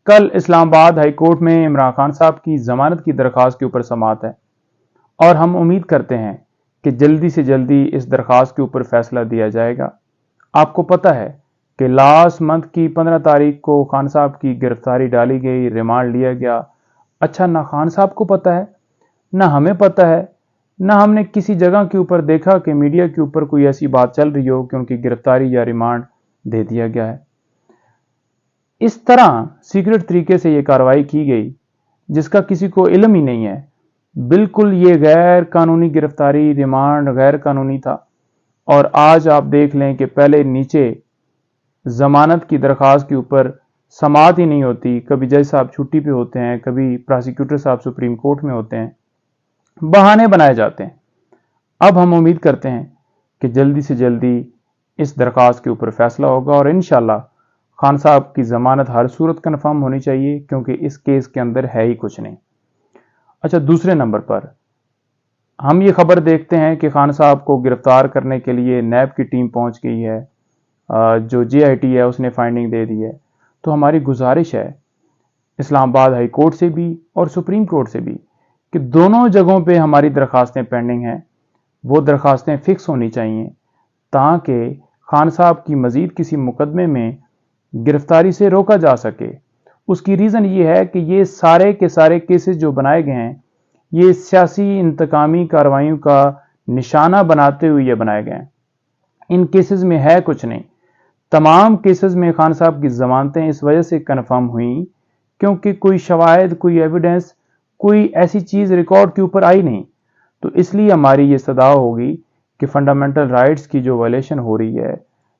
کل اسلام آباد high court میں عمران خان صاحب کی ضمانت کی درخواست کے اوپر سماعت ہے اور ہم امید کرتے ہیں کہ جلدی سے جلدی اس درخواست کے اوپر فیصلہ دیا جائے گا۔ آپ کو پتہ ہے کہ لاسٹ منتھ کی 15 تاریخ کو خان صاحب کی گرفتاری ڈالی گئی، ریمانڈ لیا گیا۔ اچھا، نہ خان صاحب کو پتہ ہے، نہ ہمیں پتہ ہے، نہ ہم نے کسی جگہ کے اوپر دیکھا کہ میڈیا کے اوپر کوئی ایسی بات چل رہی ہو کہ ان کی گرفتاری یا ریمانڈ دے دیا گیا ہے۔ اس طرح سیکرٹ طریقے سے یہ کارروائی کی گئی جس کا کسی کو علم ہی نہیں ہے۔ بالکل یہ غیر قانونی گرفتاری، ریمانڈ غیر قانونی تھا۔ اور آج آپ دیکھ لیں کہ پہلے نیچے ضمانت کی درخواست کے اوپر سماعت ہی نہیں ہوتی، کبھی جج صاحب چھٹی پہ ہوتے ہیں، کبھی پراسیکیوٹر صاحب سپریم کورٹ میں ہوتے ہیں، بہانے بنائے جاتے ہیں۔ اب ہم امید کرتے ہیں کہ جلدی سے جلدی اس درخواست کے اوپر فیصلہ ہوگا اور انشاءاللہ خان صاحب کی ضمانت ہر صورت کنفرم ہونی چاہیے، کیونکہ اس کیس کے اندر ہے ہی کچھ نہیں۔ اچھا، دوسرے نمبر پر ہم یہ خبر دیکھتے ہیں کہ خان صاحب کو گرفتار کرنے کے لیے نیب کی ٹیم پہنچ گئی ہے، جو جے آئی ٹی ہے اس نے فائنڈنگ دے دی ہے۔ تو ہماری گزارش ہے اسلام آباد ہائی کورٹ سے بھی اور سپریم کورٹ سے بھی کہ دونوں جگہوں پہ ہماری درخواستیں پینڈنگ ہیں، وہ درخواستیں فکس ہونی چاہیے تاکہ خان صاحب کی مزید کسی مقدمے میں گرفتاری سے روکا جا سکے۔ اس کی ریزن یہ ہے کہ یہ سارے کے سارے کیسز جو بنائے گئے ہیں یہ سیاسی انتقامی کارروائیوں کا نشانہ بناتے ہوئے یہ بنائے گئے ہیں۔ ان کیسز میں ہے کچھ نہیں۔ تمام کیسز میں خان صاحب کی ضمانتیں اس وجہ سے کنفرم ہوئیں کیونکہ کوئی شواہد، کوئی ایویڈنس، کوئی ایسی چیز ریکارڈ کے اوپر آئی نہیں۔ تو اس لیے ہماری یہ صدا ہوگی کہ فنڈامنٹل رائٹس کی جو وائلیشن ہو رہی ہے،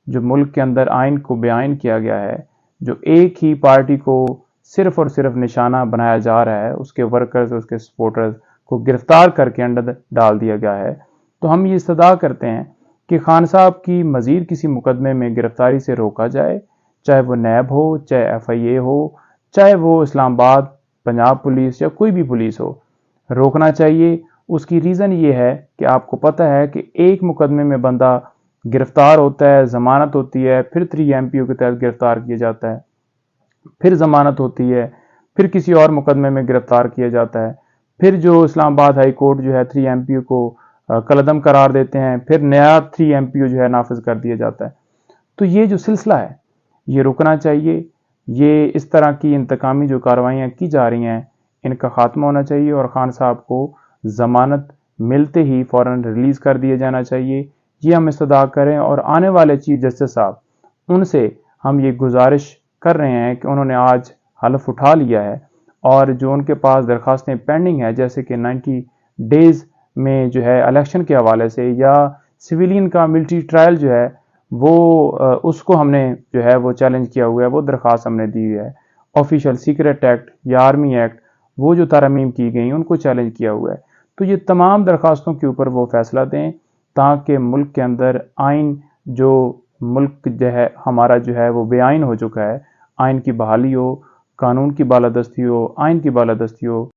جو ملک کے اندر آئین کو بے آئین کیا گیا ہے، جو ایک ہی پارٹی کو صرف اور صرف نشانہ بنایا جا رہا ہے، اس کے ورکرز، اس کے سپورٹرز کو گرفتار کر کے انڈر ڈال دیا گیا ہے، تو ہم یہ استدعا کرتے ہیں کہ خان صاحب کی مزید کسی مقدمے میں گرفتاری سے روکا جائے، چاہے وہ نیب ہو، چاہے ایف آئی اے ہو، چاہے وہ اسلام آباد پنجاب پولیس یا کوئی بھی پولیس ہو، روکنا چاہیے۔ اس کی ریزن یہ ہے کہ آپ کو پتہ ہے کہ ایک مقدمے میں بندہ گرفتار ہوتا ہے، ضمانت ہوتی ہے، پھر 3 MPO کے تحت گرفتار کیا جاتا ہے، پھر ضمانت ہوتی ہے، پھر کسی اور مقدمے میں گرفتار کیا جاتا ہے، پھر جو اسلام آباد ہائی کورٹ جو ہے 3 MPO کو کالعدم قرار دیتے ہیں، پھر نیا 3 MPO جو ہے نافذ کر دیا جاتا ہے۔ تو یہ جو سلسلہ ہے یہ رکنا چاہیے۔ یہ اس طرح کی انتقامی جو کارروائیاں کی جا رہی ہیں ان کا خاتمہ ہونا چاہیے اور خان صاحب کو ضمانت ملتے ہی فوراً ریلیز کر دیا جانا چاہیے۔ یہ ہم استدعا کریں اور آنے والے چیف جسٹس صاحب ان سے ہم یہ گزارش کر رہے ہیں کہ انہوں نے آج حلف اٹھا لیا ہے اور جو ان کے پاس درخواستیں پینڈنگ ہیں، جیسے کہ 90 ڈیز میں جو ہے الیکشن کے حوالے سے یا سویلین کا ملٹری ٹرائل جو ہے وہ اس کو ہم نے جو ہے وہ چیلنج کیا ہوا ہے، وہ درخواست ہم نے دی ہوئی ہے۔ آفیشیل سیکرٹ ایکٹ یا آرمی ایکٹ وہ جو ترامیم کی گئی ان کو چیلنج کیا ہوا ہے۔ تو یہ تمام درخواستوں کے اوپر وہ فیصلہ دیں تاکہ ملک کے اندر آئین جو ملک جو ہے ہمارا جو ہے وہ بے آئین ہو چکا ہے، آئین کی بحالی ہو، قانون کی بالادستی ہو، آئین کی بالادستی ہو۔